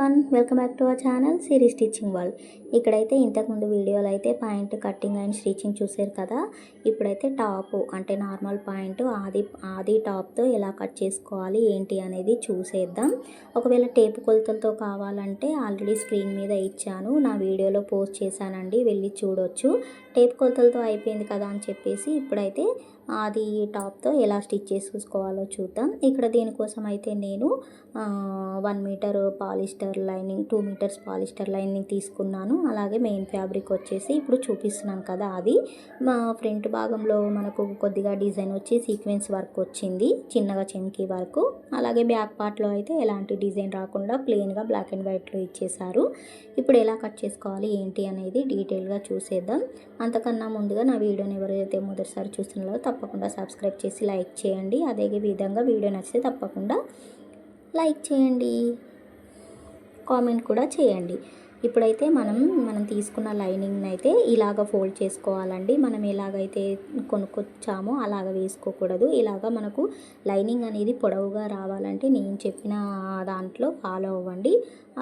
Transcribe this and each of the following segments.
Everyone, welcome back to our channel Siri stitching world. ఇక్కడైతే ఇంతకుముందు వీడియోలో అయితే పాయింట్ కటింగ్ అండ్ స్టిచ్చింగ్ చూసారు కదా. ఇప్పుడైతే టాప్ అంటే నార్మల్ పాయింట్ ఆది టాప్తో ఎలా కట్ చేసుకోవాలి ఏంటి అనేది చూసేద్దాం. ఒకవేళ టేప్ కొలతలతో కావాలంటే ఆల్రెడీ స్క్రీన్ మీద ఇచ్చాను, నా వీడియోలో పోస్ట్ చేశానండి, వెళ్ళి చూడొచ్చు. టేప్ కొలతలతో అయిపోయింది కదా అని చెప్పేసి ఇప్పుడైతే అది టాప్తో ఎలా స్టిచ్ చేసుకోవాలో చూద్దాం. ఇక్కడ దీనికోసం అయితే నేను 1 meter polyester lining, 2 meters polyester lining తీసుకున్నాను. అలాగే మెయిన్ ఫ్యాబ్రిక్ వచ్చేసి ఇప్పుడు చూపిస్తున్నాను కదా, అది మా ఫ్రంట్ భాగంలో మనకు కొద్దిగా డిజైన్ వచ్చి సీక్వెన్స్ వర్క్ వచ్చింది, చిన్నగా చెంకీ వర్క్. అలాగే బ్యాక్ పార్ట్లో అయితే ఎలాంటి డిజైన్ రాకుండా ప్లెయిన్గా బ్లాక్ అండ్ వైట్లో ఇచ్చేసారు. ఇప్పుడు ఎలా కట్ చేసుకోవాలి ఏంటి అనేది డీటెయిల్గా చూసేద్దాం. అంతకన్నా ముందుగా నా వీడియోని ఎవరైతే మొదటిసారి చూస్తున్నారో తప్పకుండా సబ్స్క్రైబ్ చేసి లైక్ చేయండి. అదే విధంగా వీడియో నచ్చితే తప్పకుండా లైక్ చేయండి, కామెంట్ కూడా చేయండి. ఇప్పుడైతే మనం తీసుకున్న లైనింగ్ని అయితే ఇలాగ ఫోల్డ్ చేసుకోవాలండి. మనం ఎలాగైతే కొనుక్కొచ్చామో అలాగ వేసుకోకూడదు. ఇలాగ మనకు లైనింగ్ అనేది పొడవుగా రావాలంటే నేను చెప్పిన దాంట్లో ఫాలో అవ్వండి.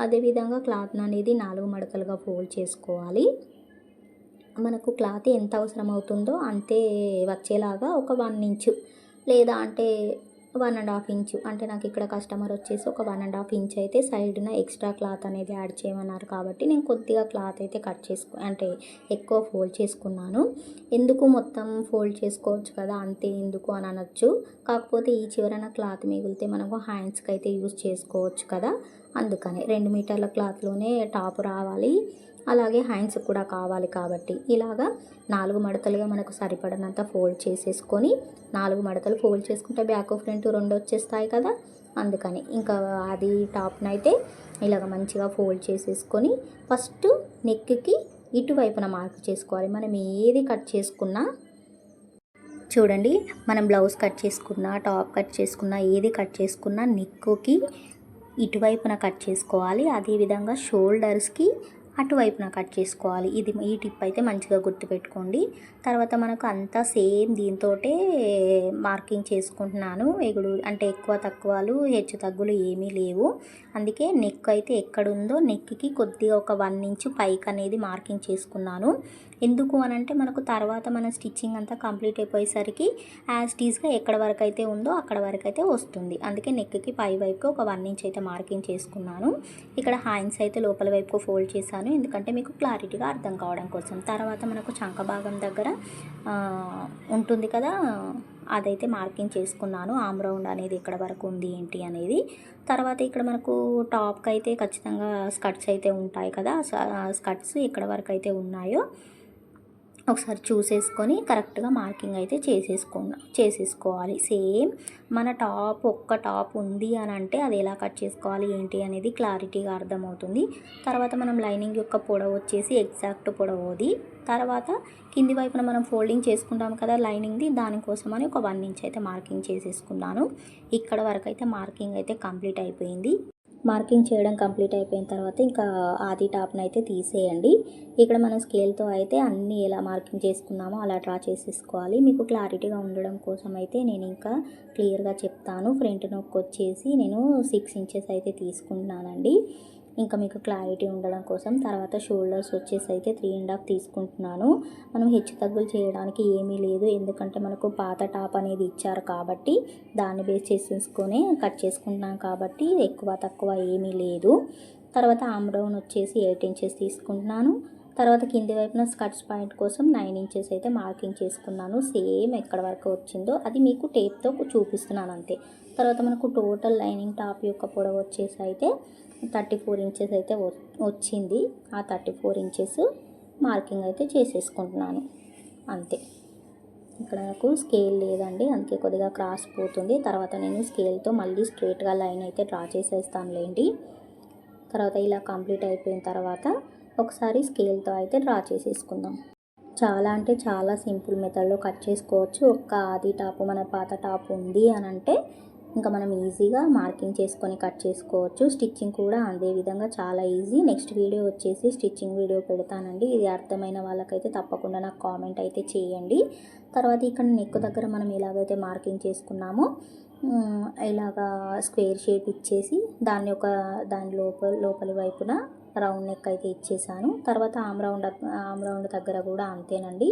అదేవిధంగా క్లాత్ అనేది 4 మడతలుగా ఫోల్డ్ చేసుకోవాలి. మనకు క్లాత్ ఎంత అవసరం అవుతుందో అంతే వచ్చేలాగా ఒక 1 ఇంచు లేదా అంటే 1.5 ఇంచు, అంటే నాకు ఇక్కడ కస్టమర్ వచ్చేసి ఒక 1.5 ఇంచ్ అయితే సైడ్న ఎక్స్ట్రా క్లాత్ అనేది యాడ్ చేయమన్నారు కాబట్టి నేను కొద్దిగా క్లాత్ అయితే కట్ అంటే ఎక్కువ ఫోల్డ్ చేసుకున్నాను. ఎందుకు మొత్తం ఫోల్డ్ చేసుకోవచ్చు కదా, అంతే ఎందుకు అని అనొచ్చు. కాకపోతే ఈ చివరన క్లాత్ మిగిలితే మనకు హ్యాండ్స్కి అయితే యూజ్ చేసుకోవచ్చు కదా, అందుకని 2 మీటర్ల క్లాత్లోనే టాప్ రావాలి, అలాగే హ్యాండ్స్ కూడా కావాలి కాబట్టి ఇలాగా 4 మడతలుగా మనకు సరిపడినంత ఫోల్డ్ చేసేసుకొని, 4 మడతలు ఫోల్డ్ చేసుకుంటే బ్యాక్ ఫ్రంట్ 2 వచ్చేస్తాయి కదా, అందుకని ఇంకా అది టాప్ని అయితే ఇలాగ మంచిగా ఫోల్డ్ చేసేసుకొని ఫస్ట్ నెక్కి ఇటువైపున మార్క్ చేసుకోవాలి. మనం ఏది కట్ చేసుకున్నా చూడండి, మనం బ్లౌజ్ కట్ చేసుకున్నా, టాప్ కట్ చేసుకున్నా, ఏది కట్ చేసుకున్నా నెక్కి ఇటువైపున కట్ చేసుకోవాలి. అదేవిధంగా షోల్డర్స్కి అటువైపున కట్ చేసుకోవాలి. ఈ టిప్ అయితే మంచిగా గుర్తుపెట్టుకోండి. తర్వాత మనకు అంతా సేమ్ దీంతోటే మార్కింగ్ చేసుకుంటున్నాను. ఎగుడు అంటే ఎక్కువ తక్కువలు హెచ్చు తగ్గులు ఏమీ లేవు. అందుకే నెక్ అయితే ఎక్కడుందో నెక్కి కొద్దిగా ఒక 1 ఇంచు పైకి అనేది మార్కింగ్ చేసుకున్నాను. ఎందుకు అని అంటే మనకు తర్వాత మన స్టిచ్చింగ్ అంతా కంప్లీట్ అయిపోయేసరికి యాజ్ టీజ్గా ఎక్కడ వరకు అయితే ఉందో అక్కడ వరకు అయితే వస్తుంది. అందుకే నెక్కి పై వైపుకి ఒక 1 ఇంచ్ అయితే మార్కింగ్ చేసుకున్నాను. ఇక్కడ హ్యాండ్స్ అయితే లోపల వైపుకు ఫోల్డ్ చేశాను, ఎందుకంటే మీకు క్లారిటీగా అర్థం కావడం కోసం. తర్వాత మనకు చంక భాగం దగ్గర ఉంటుంది కదా, అదైతే మార్కింగ్ చేసుకున్నాను. ఆమ్ రౌండ్ అనేది ఎక్కడ వరకు ఉంది ఏంటి అనేది. తర్వాత ఇక్కడ మనకు టాప్కి అయితే ఖచ్చితంగా స్కర్ట్స్ అయితే ఉంటాయి కదా, స్కర్ట్స్ ఎక్కడ వరకు అయితే ఉన్నాయో ఒకసారి చూసేసుకొని కరెక్ట్గా మార్కింగ్ అయితే చేసేసుకోవాలి. సేమ్ మన ఒక్క టాప్ ఉంది అని అంటే అది ఎలా కట్ చేసుకోవాలి ఏంటి అనేది క్లారిటీగా అర్థమవుతుంది. తర్వాత మనం లైనింగ్ యొక్క పొడవు వచ్చేసి ఎగ్జాక్ట్ పొడవు అది. తర్వాత కింది వైపున మనం ఫోల్డింగ్ చేసుకుంటాం కదా లైనింగ్ది, దానికోసమని ఒక 1 ఇంచ్ అయితే మార్కింగ్ చేసేసుకున్నాను. ఇక్కడ వరకు అయితే మార్కింగ్ అయితే కంప్లీట్ అయిపోయింది. మార్కింగ్ చేయడం కంప్లీట్ అయిపోయిన తర్వాత ఇంకా ఆది టాప్ని అయితే తీసేయండి. ఇక్కడ మనం స్కేల్తో అయితే అన్నీ ఎలా మార్కింగ్ చేసుకున్నామో అలా డ్రా చేసేసుకోవాలి. మీకు క్లారిటీగా ఉండడం కోసం అయితే నేను ఇంకా క్లియర్గా చెప్తాను. ఫ్రంట్ నొక్కి వచ్చేసి నేను 6 ఇంచెస్ అయితే తీసుకుంటున్నానండి, ఇంకా మీకు క్లారిటీ ఉండడం కోసం. తర్వాత షోల్డర్స్ వచ్చేసి అయితే 3.5 తీసుకుంటున్నాను. మనం హెచ్చు తగ్గులు చేయడానికి ఏమీ లేదు, ఎందుకంటే మనకు పాత టాప్ అనేది ఇచ్చారు కాబట్టి దాన్ని బేస్ చేసేసుకొని కట్ చేసుకుంటున్నాం కాబట్టి ఎక్కువ తక్కువ ఏమీ లేదు. తర్వాత ఆమ్ రౌండ్ వచ్చేసి 8 ఇంచెస్ తీసుకుంటున్నాను. తర్వాత కింది వైపున స్కర్ట్స్ పాయింట్ కోసం 9 ఇంచెస్ అయితే మార్కింగ్ చేసుకున్నాను. సేమ్ ఎక్కడ వరకు వచ్చిందో అది మీకు టేప్తో చూపిస్తున్నాను అంతే. తర్వాత మనకు టోటల్ లైనింగ్ టాప్ యొక్క పొడవు వచ్చేసి అయితే 34 ఇంచెస్ అయితే వచ్చింది. ఆ 34 ఇంచెస్ మార్కింగ్ అయితే చేసేసుకుంటున్నాను అంతే. ఇక్కడ నాకు స్కేల్ లేదండి, అందుకే కొద్దిగా క్రాస్ పోతుంది. తర్వాత నేను స్కేల్తో మళ్ళీ స్ట్రైట్గా లైన్ అయితే డ్రా చేసేస్తానులేండి. తర్వాత ఇలా కంప్లీట్ అయిపోయిన తర్వాత ఒకసారి స్కేల్తో అయితే డ్రా చేసేసుకుందాం. చాలా అంటే చాలా సింపుల్ మెథడ్లో కట్ చేసుకోవచ్చు. ఒక్క ఆది టాప్ మన పాత టాప్ ఉంది అని అంటే ఇంకా మనం ఈజీగా మార్కింగ్ చేసుకొని కట్ చేసుకోవచ్చు. స్టిచ్చింగ్ కూడా అదే విధంగా చాలా ఈజీ. నెక్స్ట్ వీడియో వచ్చేసి స్టిచ్చింగ్ వీడియో పెడతానండి. ఇది అర్థమైన వాళ్ళకైతే తప్పకుండా నాకు కామెంట్ అయితే చేయండి. తర్వాత ఇక్కడ నెక్ దగ్గర మనం ఎలాగైతే మార్కింగ్ చేసుకున్నామో ఇలాగా స్క్వేర్ షేప్ ఇచ్చేసి దాని లోపలి వైపున రౌండ్ నెక్ అయితే ఇచ్చేసాను. తర్వాత ఆమ్ రౌండ్ దగ్గర కూడా అంతేనండి,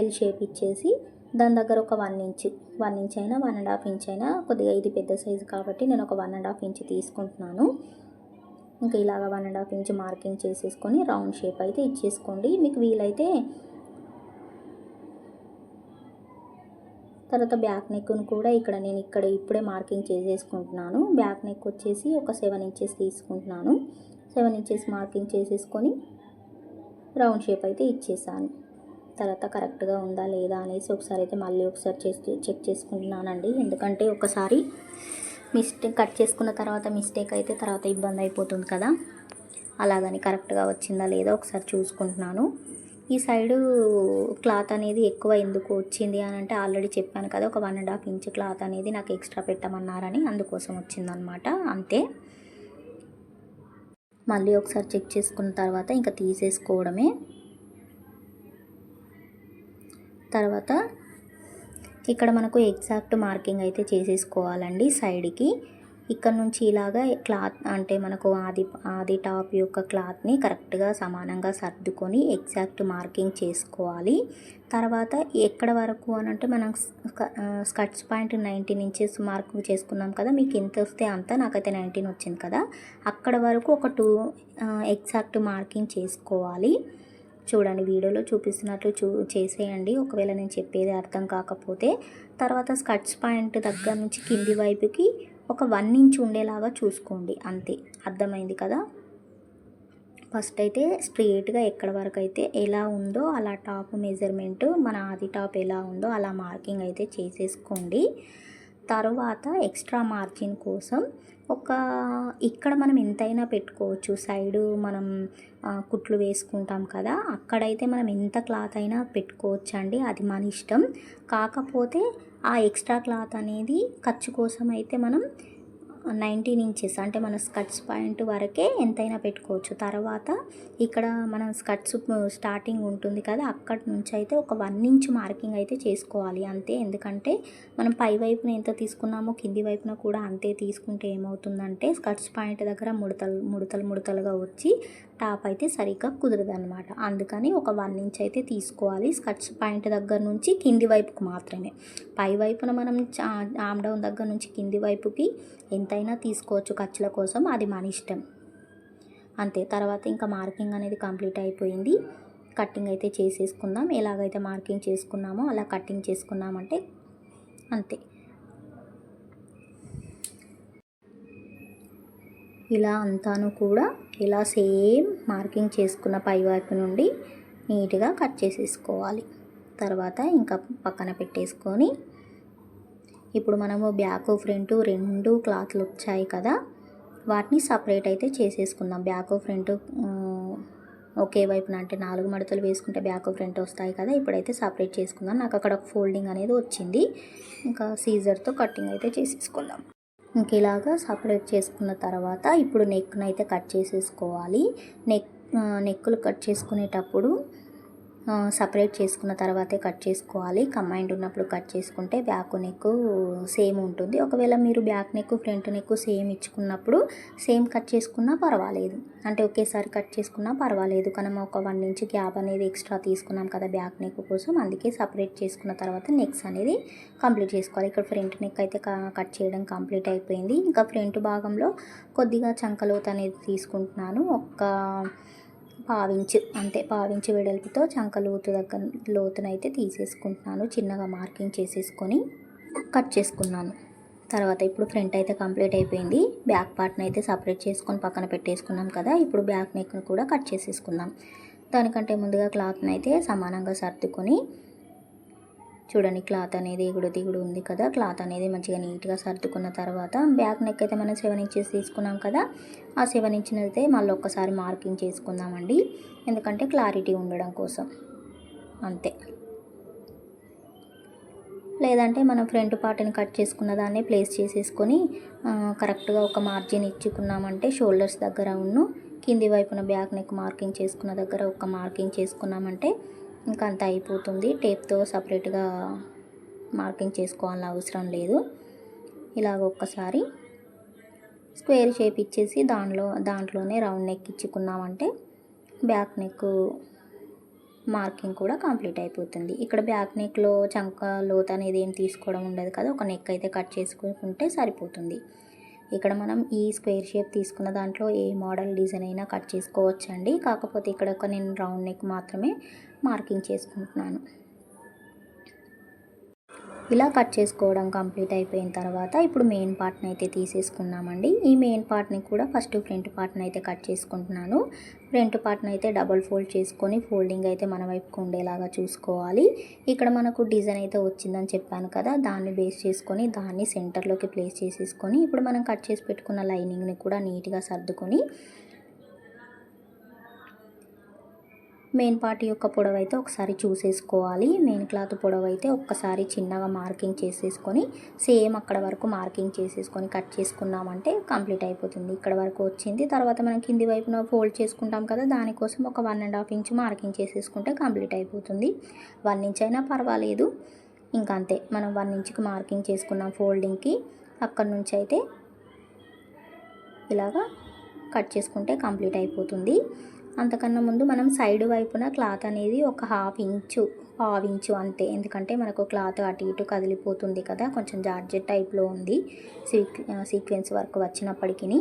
ఎల్ షేప్ ఇచ్చేసి దాని దగ్గర ఒక 1 ఇంచ్ అయినా 1.5 ఇంచ్ అయినా, కొద్దిగా ఇది పెద్ద సైజు కాబట్టి నేను ఒక 1.5 ఇంచ్ తీసుకుంటున్నాను. ఇంకా ఇలాగ 1.5 ఇంచ్ మార్కింగ్ చేసేసుకొని రౌండ్ షేప్ అయితే ఇచ్చేసుకోండి మీకు వీలైతే. తర్వాత బ్యాక్ నెక్ను కూడా నేను ఇప్పుడే మార్కింగ్ చేసేసుకుంటున్నాను. బ్యాక్ నెక్ వచ్చేసి ఒక 7 ఇంచెస్ తీసుకుంటున్నాను. 7 ఇంచెస్ మార్కింగ్ చేసేసుకొని రౌండ్ షేప్ అయితే ఇచ్చేసాను. తర్వాత కరెక్ట్గా ఉందా లేదా అనేసి మళ్ళీ ఒకసారి చెక్ చేసుకుంటున్నానండి. ఎందుకంటే ఒకసారి కట్ చేసుకున్న తర్వాత మిస్టేక్ అయితే తర్వాత ఇబ్బంది అయిపోతుంది కదా, అలాగని కరెక్ట్గా వచ్చిందా లేదా ఒకసారి చూసుకుంటున్నాను. ఈ సైడు క్లాత్ అనేది ఎక్కువ ఎందుకు వచ్చింది అని అంటే ఆల్రెడీ చెప్పాను కదా, ఒక 1.5 ఇంచ్ క్లాత్ అనేది నాకు ఎక్స్ట్రా పెట్టమన్నారని, అందుకోసం వచ్చిందనమాట, అంతే. మళ్ళీ ఒకసారి చెక్ చేసుకున్న తర్వాత ఇంకా తీసేసుకోవడమే. తర్వాత ఇక్కడ మనకు ఎగ్జాక్ట్ మార్కింగ్ అయితే చేసేసుకోవాలండి సైడ్కి. ఇక్కడ నుంచి ఇలాగా క్లాత్ అంటే మనకు ఆది టాప్ యొక్క క్లాత్ని కరెక్ట్గా సమానంగా సర్దుకొని ఎగ్జాక్ట్ మార్కింగ్ చేసుకోవాలి. తర్వాత ఎక్కడ వరకు అని అంటే మనం స్కర్ట్స్ పాయింట్ 19 ఇంచెస్ మార్క్ చేసుకున్నాం కదా, మీకు ఎంత వస్తే అంత, నాకైతే 19 వచ్చింది కదా, అక్కడ వరకు ఒక 2 ఎగ్జాక్ట్ మార్కింగ్ చేసుకోవాలి. చూడండి వీడియోలో చూపిస్తున్నట్లు చేసేయండి ఒకవేళ నేను చెప్పేది అర్థం కాకపోతే. తర్వాత స్కర్ట్స్ పాయింట్ దగ్గర నుంచి కింది వైపుకి ఒక 1 ఇంచ్ ఉండేలాగా చూసుకోండి, అంతే. అర్థమైంది కదా. ఫస్ట్ అయితే స్ట్రెయిట్గా ఎక్కడ వరకు అయితే ఎలా ఉందో అలా టాప్ మెజర్మెంట్, మన ఆది టాప్ ఎలా ఉందో అలా మార్కింగ్ అయితే చేసేసుకోండి. తర్వాత ఎక్స్ట్రా మార్జిన్ కోసం ఇక్కడ మనం ఎంతైనా పెట్టుకోవచ్చు. సైడు మనం కుట్లు వేసుకుంటాం కదా, అక్కడైతే మనం ఎంత క్లాత్ అయినా పెట్టుకోవచ్చు అండి, అది మన ఇష్టం. కాకపోతే ఆ ఎక్స్ట్రా క్లాత్ అనేది ఖర్చు కోసం అయితే మనం 19 ఇంచెస్ అంటే మన స్కర్ట్స్ పాయింట్ వరకే ఎంతైనా పెట్టుకోవచ్చు. తర్వాత ఇక్కడ మనం స్కర్ట్స్ స్టార్టింగ్ ఉంటుంది కదా, అక్కడి నుంచి అయితే ఒక 1 ఇంచ్ మార్కింగ్ అయితే చేసుకోవాలి, అంతే. ఎందుకంటే మనం పై వైపున ఎంత తీసుకున్నామో కింది వైపున కూడా అంతే తీసుకుంటే ఏమవుతుందంటే స్కర్ట్స్ పాయింట్ దగ్గర ముడతలుగా వచ్చి టాప్ అయితే సరిగ్గా కుదరదు అనమాట. అందుకని ఒక 1 ఇంచ్ అయితే తీసుకోవాలి స్కర్ట్స్ పాయింట్ దగ్గర నుంచి కింది వైపుకు మాత్రమే. పై వైపున మనం ఆమ్ డౌన్ దగ్గర నుంచి కింది వైపుకి ఎంతైనా తీసుకోవచ్చు ఖర్చుల కోసం, అది మన ఇష్టం, అంతే. తర్వాత ఇంకా మార్కింగ్ అనేది కంప్లీట్ అయిపోయింది. కట్టింగ్ అయితే చేసేసుకుందాం. ఎలాగైతే మార్కింగ్ చేసుకున్నామో అలా కట్టింగ్ చేసుకున్నామంటే అంతే. ఇలా అంతాను కూడా ఇలా సేమ్ మార్కింగ్ చేసుకున్న పై వైపు నుండి నీట్గా కట్ చేసేసుకోవాలి. తర్వాత ఇంకా పక్కన పెట్టేసుకొని ఇప్పుడు మనము బ్యాక్ ఫ్రంట్ 2 క్లాత్లు వచ్చాయి కదా, వాటిని సపరేట్ అయితే చేసేసుకుందాం. బ్యాక్ ఫ్రంట్ ఒకే వైపున అంటే 4 మడతలు వేసుకుంటే బ్యాక్ ఫ్రంట్ వస్తాయి కదా, ఇప్పుడైతే సపరేట్ చేసుకుందాం. నాకు అక్కడ ఫోల్డింగ్ అనేది వచ్చింది, ఇంకా సీజర్తో కటింగ్ అయితే చేసేసుకుందాం. ఇంక ఇలాగా సపరేట్ చేసుకున్న తర్వాత ఇప్పుడు నెక్ను అయితే కట్ చేసేసుకోవాలి. నెక్కులు కట్ చేసుకునేటప్పుడు సపరేట్ చేసుకున్న తర్వాతే కట్ చేసుకోవాలి. కంబైన్డ్ ఉన్నప్పుడు కట్ చేసుకుంటే బ్యాక్ నెక్ సేమ్ ఉంటుంది. ఒకవేళ మీరు back neck front neck same ఇచ్చుకున్నప్పుడు సేమ్ కట్ చేసుకున్నా పర్వాలేదు, అంటే ఒకేసారి కట్ చేసుకున్నా పర్వాలేదు. కానీ ఒక 1 ఇంచ్ గ్యాప్ అనేది ఎక్స్ట్రా తీసుకున్నాం కదా బ్యాక్ నెక్ కోసం, అందుకే సపరేట్ చేసుకున్న తర్వాత నెక్స్ అనేది కంప్లీట్ చేసుకోవాలి. ఇక్కడ ఫ్రంట్ నెక్ అయితే కట్ చేయడం కంప్లీట్ అయిపోయింది. ఇంకా ఫ్రంట్ భాగంలో కొద్దిగా చంకలోతు అనేది తీసుకుంటున్నాను. ఒక 1/2 ఇంచ్ అంతే, 1/2 ఇంచ్ వెడల్పుతో చంక లోతునైతే తీసేసుకుంటున్నాను. చిన్నగా మార్కింగ్ చేసేసుకొని కట్ చేసుకున్నాను. తర్వాత ఇప్పుడు ఫ్రంట్ అయితే కంప్లీట్ అయిపోయింది. బ్యాక్ పార్ట్ని అయితే సపరేట్ చేసుకొని పక్కన పెట్టేసుకున్నాం కదా, ఇప్పుడు బ్యాక్ నెక్ను కూడా కట్ చేసేసుకుందాం. దానికంటే ముందుగా క్లాత్ని అయితే సమానంగా సర్దుకొని చూడండి, క్లాత్ అనేది దిగుడు ఉంది కదా, క్లాత్ అనేది మంచిగా నీట్గా సర్దుకున్న తర్వాత బ్యాక్ నెక్ అయితే మనం 7 ఇంచెస్ తీసుకున్నాం కదా, ఆ 7 ఇంచ్ని అయితే మళ్ళీ ఒక్కసారి మార్కింగ్ చేసుకుందామండి, ఎందుకంటే క్లారిటీ ఉండడం కోసం, అంతే. లేదంటే మనం ఫ్రంట్ పార్ట్ని కట్ చేసుకున్న దాన్ని ప్లేస్ చేసేసుకొని కరెక్ట్గా ఒక మార్జిన్ ఇచ్చుకున్నామంటే షోల్డర్స్ దగ్గర కింది వైపున బ్యాక్ నెక్ మార్కింగ్ చేసుకున్న దగ్గర ఒక మార్కింగ్ చేసుకున్నామంటే ఇంకా అంత అయిపోతుంది. టేప్తో సపరేట్గా మార్కింగ్ చేసుకోవాలని అవసరం లేదు. ఇలాగ ఒక్కసారి స్క్వేర్ షేప్ ఇచ్చేసి దాంట్లోనే రౌండ్ నెక్ ఇచ్చుకున్నామంటే బ్యాక్ నెక్ మార్కింగ్ కూడా కంప్లీట్ అయిపోతుంది. ఇక్కడ బ్యాక్ నెక్లో చంక లోత్ అనేది ఏం తీసుకోవడం ఉండదు కదా, ఒక నెక్ అయితే కట్ చేసుకుంటే సరిపోతుంది. ఇక్కడ మనం ఈ స్క్వేర్ షేప్ తీసుకున్న దాంట్లో ఏ మోడల్ డిజైన్ అయినా కట్ చేసుకోవచ్చండి. కాకపోతే ఇక్కడ నేను రౌండ్ నెక్ మాత్రమే మార్కింగ్ చేసుకుంటున్నాను. ఇలా కట్ చేసుకోవడం కంప్లీట్ అయిపోయిన తర్వాత ఇప్పుడు మెయిన్ పార్ట్ని అయితే తీసేసుకున్నామండి. ఈ మెయిన్ పార్ట్ని కూడా ఫస్ట్ ఫ్రంట్ పార్ట్ని అయితే కట్ చేసుకుంటున్నాను. ఫ్రంట్ పార్ట్ని అయితే డబల్ ఫోల్డ్ చేసుకొని ఫోల్డింగ్ అయితే మన వైపుకు ఉండేలాగా చూసుకోవాలి. ఇక్కడ మనకు డిజైన్ అయితే వచ్చిందని చెప్పాను కదా, దాన్ని బేస్ చేసుకొని దాన్ని సెంటర్లోకి ప్లేస్ చేసేసుకొని ఇప్పుడు మనం కట్ చేసి పెట్టుకున్న లైనింగ్ని కూడా నీట్గా సర్దుకొని మెయిన్ పార్ట్ యొక్క పొడవు అయితే ఒకసారి చూసేసుకోవాలి. మెయిన్ క్లాత్ పొడవు అయితే ఒక్కసారి చిన్నగా మార్కింగ్ చేసేసుకొని సేమ్ అక్కడ వరకు మార్కింగ్ చేసేసుకొని కట్ చేసుకున్నామంటే కంప్లీట్ అయిపోతుంది. ఇక్కడ వరకు వచ్చింది. తర్వాత మనం కింది వైపున ఫోల్డ్ చేసుకుంటాం కదా, దానికోసం ఒక 1.5 ఇంచ్ మార్కింగ్ చేసేసుకుంటే కంప్లీట్ అయిపోతుంది. 1 ఇంచ్ అయినా పర్వాలేదు. ఇంకా అంతే, మనం 1 ఇంచ్కి మార్కింగ్ చేసుకున్నాం ఫోల్డింగ్కి. అక్కడ నుంచి అయితే ఇలాగా కట్ చేసుకుంటే కంప్లీట్ అయిపోతుంది. అంతకన్నా ముందు మనం సైడ్ వైపున క్లాత్ అనేది ఒక పావు ఇంచు అంతే. ఎందుకంటే మనకు క్లాత్ అటు ఇటు కదిలిపోతుంది కదా, కొంచెం జార్జెట్ టైప్లో ఉంది. సీక్వెన్స్ వర్క్ వచ్చినప్పటికీ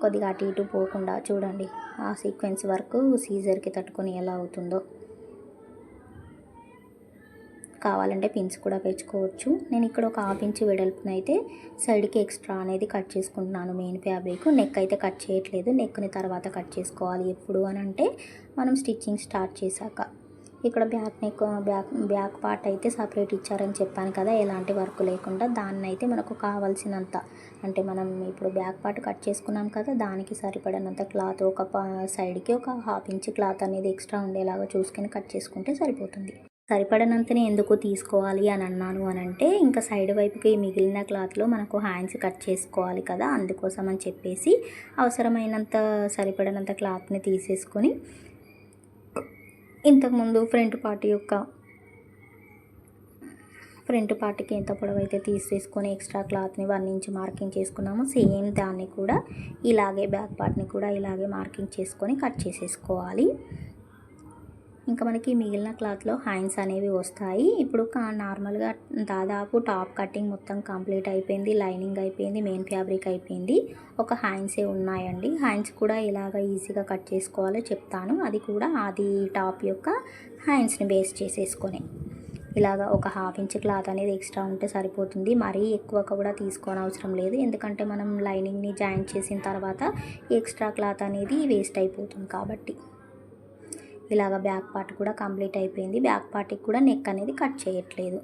కొద్దిగా అటు ఇటు పోకుండా చూడండి, ఆ సీక్వెన్స్ వర్క్ సీజర్కి తట్టుకొని ఎలా అవుతుందో. కావాలంటే పిన్స్ కూడా పెంచుకోవచ్చు. నేను ఇక్కడ ఒక 1/2 ఇంచ్ వెడల్పునైతే సైడ్కి ఎక్స్ట్రా అనేది కట్ చేసుకుంటున్నాను. మెయిన్ ఫ్యాబ్రిక్ నెక్ అయితే కట్ చేయట్లేదు. నెక్ని తర్వాత కట్ చేసుకోవాలి ఎప్పుడు అని అంటే మనం స్టిచ్చింగ్ స్టార్ట్ చేశాక. ఇక్కడ బ్యాక్ పార్ట్ అయితే సపరేట్ ఇచ్చారని చెప్పాను కదా, ఎలాంటి వర్క్ లేకుండా. దాన్ని అయితే మనకు కావాల్సినంత అంటే మనం ఇప్పుడు బ్యాక్ పార్ట్ కట్ చేసుకున్నాం కదా, దానికి సరిపడినంత క్లాత్ ఒక సైడ్కి ఒక 1/2 ఇంచ్ క్లాత్ అనేది ఎక్స్ట్రా ఉండేలాగా చూసుకొని కట్ చేసుకుంటే సరిపోతుంది. సరిపడనంతనే ఎందుకు తీసుకోవాలి అని అన్నాను అని అంటే, ఇంకా సైడ్ వైపుకి మిగిలిన క్లాత్లో మనకు హ్యాండ్స్ కట్ చేసుకోవాలి కదా, అందుకోసం అని చెప్పేసి అవసరమైనంత సరిపడనంత క్లాత్ని తీసేసుకొని ఇంతకుముందు ఫ్రంట్ పార్ట్కి ఎంత పొడవు అయితే తీసేసుకొని ఎక్స్ట్రా క్లాత్ని 1 ఇంచ్ మార్కింగ్ చేసుకున్నాము, సేమ్ దాన్ని కూడా ఇలాగే బ్యాక్ పార్ట్ని కూడా ఇలాగే మార్కింగ్ చేసుకొని కట్ చేసేసుకోవాలి. ఇంకా మనకి మిగిలిన క్లాత్లో హ్యాండ్స్ అనేవి వస్తాయి. ఇప్పుడు నార్మల్గా దాదాపు టాప్ కటింగ్ మొత్తం కంప్లీట్ అయిపోయింది. లైనింగ్ అయిపోయింది, మెయిన్ ఫ్యాబ్రిక్ అయిపోయింది. ఒక హ్యాండ్సే ఉన్నాయండి. హ్యాండ్స్ కూడా ఇలాగ ఈజీగా కట్ చేసుకోవాలో చెప్తాను. అది కూడా అది టాప్ యొక్క హ్యాండ్స్ని బేస్ చేసేసుకొని ఇలాగ ఒక 1/2 ఇంచ్ క్లాత్ అనేది ఎక్స్ట్రా ఉంటే సరిపోతుంది. మరీ ఎక్కువ కూడా తీసుకోనవసరం లేదు, ఎందుకంటే మనం లైనింగ్ని జాయిన్ చేసిన తర్వాత ఎక్స్ట్రా క్లాత్ అనేది వేస్ట్ అయిపోతుంది కాబట్టి. ఇలాగ బ్యాక్ పార్ట్ కూడా కంప్లీట్ అయిపోయింది. బ్యాక్ పార్ట్కి కూడా నెక్ అనేది కట్ చేయట్లేదు.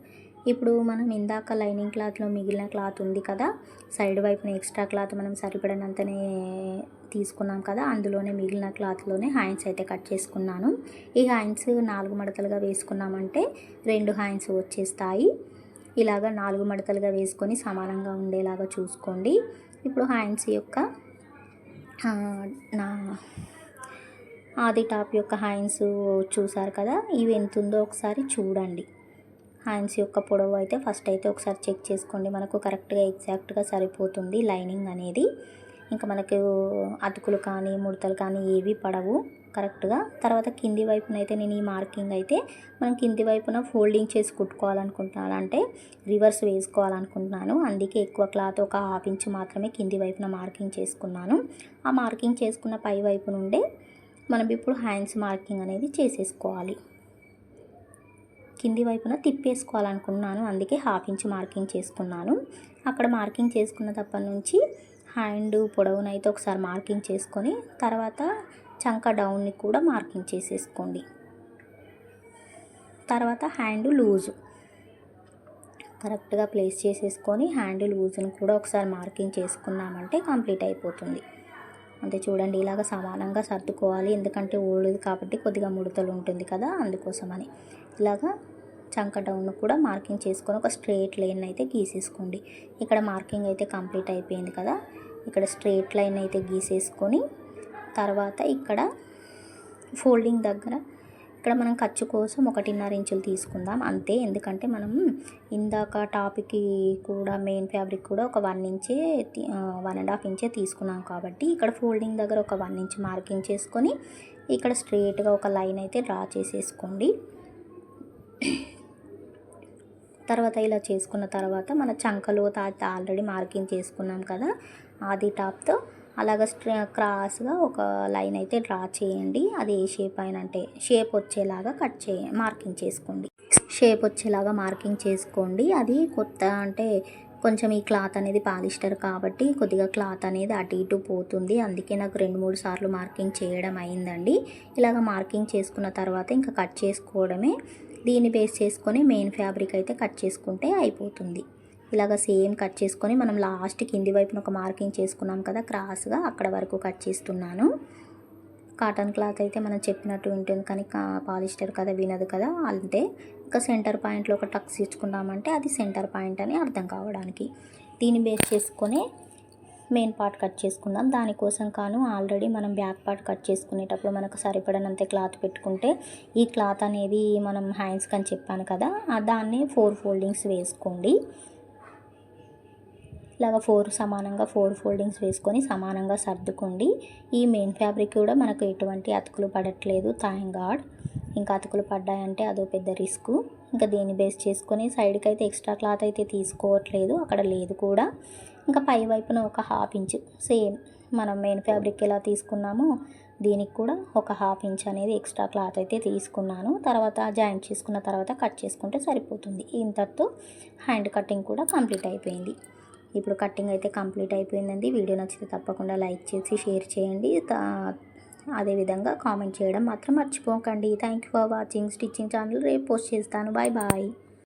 ఇప్పుడు మనం ఇందాక లైనింగ్ క్లాత్లో మిగిలిన క్లాత్ ఉంది కదా, సైడ్ వైపున ఎక్స్ట్రా క్లాత్ మనం సరిపడినంతనే తీసుకున్నాం కదా, అందులోనే మిగిలిన క్లాత్లోనే హ్యాండ్స్ అయితే కట్ చేసుకున్నాను. ఈ హ్యాండ్స్ 4 మడతలుగా వేసుకున్నామంటే 2 హ్యాండ్స్ వచ్చేస్తాయి. ఇలాగ 4 మడతలుగా వేసుకొని సమానంగా ఉండేలాగా చూసుకోండి. ఇప్పుడు హ్యాండ్స్ యొక్క ఆది టాప్ యొక్క హ్యాండ్స్ చూసారు కదా, ఇవి ఎంత ఉందో ఒకసారి చూడండి. హ్యాండ్స్ యొక్క పొడవు అయితే ఫస్ట్ అయితే ఒకసారి చెక్ చేసుకోండి, మనకు కరెక్ట్గా ఎగ్జాక్ట్గా సరిపోతుంది లైనింగ్ అనేది. ఇంకా మనకు అతుకులు కానీ ముడతలు కానీ ఏవి పడవు కరెక్ట్గా. తర్వాత కింది వైపున అయితే నేను ఈ మార్కింగ్ అయితే మనం కింది వైపున ఫోల్డింగ్ చేసి కుట్టుకోవాలనుకుంటున్నాను, అంటే రివర్స్ వేసుకోవాలనుకుంటున్నాను. అందుకే ఎక్కువ క్లాత్ ఒక 1/2 ఇంచ్ మాత్రమే కింది వైపున మార్కింగ్ చేసుకున్నాను. ఆ మార్కింగ్ చేసుకున్న పై వైపు నుండే మనం ఇప్పుడు హ్యాండ్స్ మార్కింగ్ అనేది చేసేసుకోవాలి. కింది వైపున తిప్పేసుకోవాలనుకున్నాను, అందుకే 1/2 ఇంచ్ మార్కింగ్ చేసుకున్నాను. అక్కడ మార్కింగ్ చేసుకున్న తప్పటి నుంచి హ్యాండ్ పొడవునైతే ఒకసారి మార్కింగ్ చేసుకొని తర్వాత చంక డౌన్ని కూడా మార్కింగ్ చేసేసుకోండి. తర్వాత హ్యాండ్ లూజు కరెక్ట్గా ప్లేస్ చేసేసుకొని హ్యాండ్ లూజ్ని కూడా ఒకసారి మార్కింగ్ చేసుకున్నామంటే కంప్లీట్ అయిపోతుంది. అంతే, చూడండి ఇలాగ సమానంగా సర్దుకోవాలి, ఎందుకంటే ఓల్డ్ కాబట్టి కొద్దిగా ముడతలు ఉంటుంది కదా, అందుకోసమని. ఇలాగా చంక డౌన్ కూడా మార్కింగ్ చేసుకొని ఒక స్ట్రెయిట్ లైన్ అయితే గీసేసుకోండి. ఇక్కడ మార్కింగ్ అయితే కంప్లీట్ అయిపోయింది కదా, ఇక్కడ స్ట్రెయిట్ లైన్ అయితే గీసేసుకొని తర్వాత ఇక్కడ ఫోల్డింగ్ దగ్గర ఇక్కడ మనం ఖర్చు కోసం 1.5 ఇంచులు తీసుకుందాం అంతే. ఎందుకంటే మనం ఇందాక టాప్కి కూడా మెయిన్ ఫ్యాబ్రిక్ కూడా ఒక 1.5 ఇంచే తీసుకున్నాం కాబట్టి ఇక్కడ ఫోల్డింగ్ దగ్గర ఒక 1 ఇంచ్ మార్కింగ్ చేసుకొని ఇక్కడ స్ట్రైట్గా ఒక లైన్ అయితే డ్రా చేసేసుకోండి. తర్వాత ఇలా చేసుకున్న తర్వాత మన చంకలో ఆల్రెడీ మార్కింగ్ చేసుకున్నాం కదా ఆది టాప్తో, అలాగ క్రాస్గా ఒక లైన్ అయితే డ్రా చేయండి. అది ఏ షేప్ అయినా అంటే షేప్ వచ్చేలాగా మార్కింగ్ చేసుకోండి. షేప్ వచ్చేలాగా మార్కింగ్ చేసుకోండి. అది కొత్త అంటే కొంచెం ఈ క్లాత్ అనేది పాలిస్టర్ కాబట్టి కొద్దిగా క్లాత్ అనేది అటు ఇటు పోతుంది. అందుకే నాకు 2-3 సార్లు మార్కింగ్ చేయడం అయిందండి. ఇలాగ మార్కింగ్ చేసుకున్న తర్వాత ఇంకా కట్ చేసుకోవడమే. దీన్ని బేస్ చేసుకొని మెయిన్ ఫ్యాబ్రిక్ అయితే కట్ చేసుకుంటే అయిపోతుంది. ఇలాగ సేమ్ కట్ చేసుకొని మనం లాస్ట్ కింది వైపున ఒక మార్కింగ్ చేసుకున్నాం కదా క్రాస్గా, అక్కడ వరకు కట్ చేస్తున్నాను. కాటన్ క్లాత్ అయితే మనం చెప్పినట్టు వింటుంది కానీ పాలిస్టర్ కదా వినదు కదా, అంతే. ఇంకా సెంటర్ పాయింట్లో ఒక టక్స్ ఇచ్చుకున్నామంటే అది సెంటర్ పాయింట్ అని అర్థం కావడానికి. దీన్ని బేస్ చేసుకొని మెయిన్ పార్ట్ కట్ చేసుకుందాం. దానికోసం ఆల్రెడీ మనం బ్యాక్ పార్ట్ కట్ చేసుకునేటప్పుడు మనకు సరిపడనంత క్లాత్ పెట్టుకుంటే ఈ క్లాత్ అనేది మనం హ్యాండ్స్కి అని చెప్పాను కదా, దాన్ని 4 ఫోల్డింగ్స్ వేసుకోండి. ఇలాగ 4 ఫోల్డింగ్స్ వేసుకొని సమానంగా సర్దుకోండి. ఈ మెయిన్ ఫ్యాబ్రిక్ కూడా మనకు ఎటువంటి అతుకులు పడట్లేదు, థ్యాంక్ గాడ్. ఇంకా అతుకులు పడ్డాయంటే అదో పెద్ద రిస్క్. ఇంకా దీన్ని బేస్ చేసుకొని సైడ్కి అయితే ఎక్స్ట్రా క్లాత్ అయితే తీసుకోవట్లేదు, అక్కడ లేదు కూడా. ఇంకా పై వైపున ఒక 1/2 ఇంచ్ సేమ్ మనం మెయిన్ ఫ్యాబ్రిక్ ఎలా తీసుకున్నామో దీనికి కూడా ఒక 1/2 ఇంచ్ అనేది ఎక్స్ట్రా క్లాత్ అయితే తీసుకున్నాను. తర్వాత జాయింట్ చేసుకున్న తర్వాత కట్ చేసుకుంటే సరిపోతుంది. ఇంతతో హ్యాండ్ కటింగ్ కూడా కంప్లీట్ అయిపోయింది. ఇప్పుడు కటింగ్ అయితే కంప్లీట్ అయిపోయిందండి. వీడియో నచ్చితే తప్పకుండా లైక్ చేసి షేర్ చేయండి. అదేవిధంగా కామెంట్ చేయడం మాత్రం మర్చిపోకండి. Thank you for watching. Stitching channel రేపు పోస్ట్ చేస్తాను. Bye bye.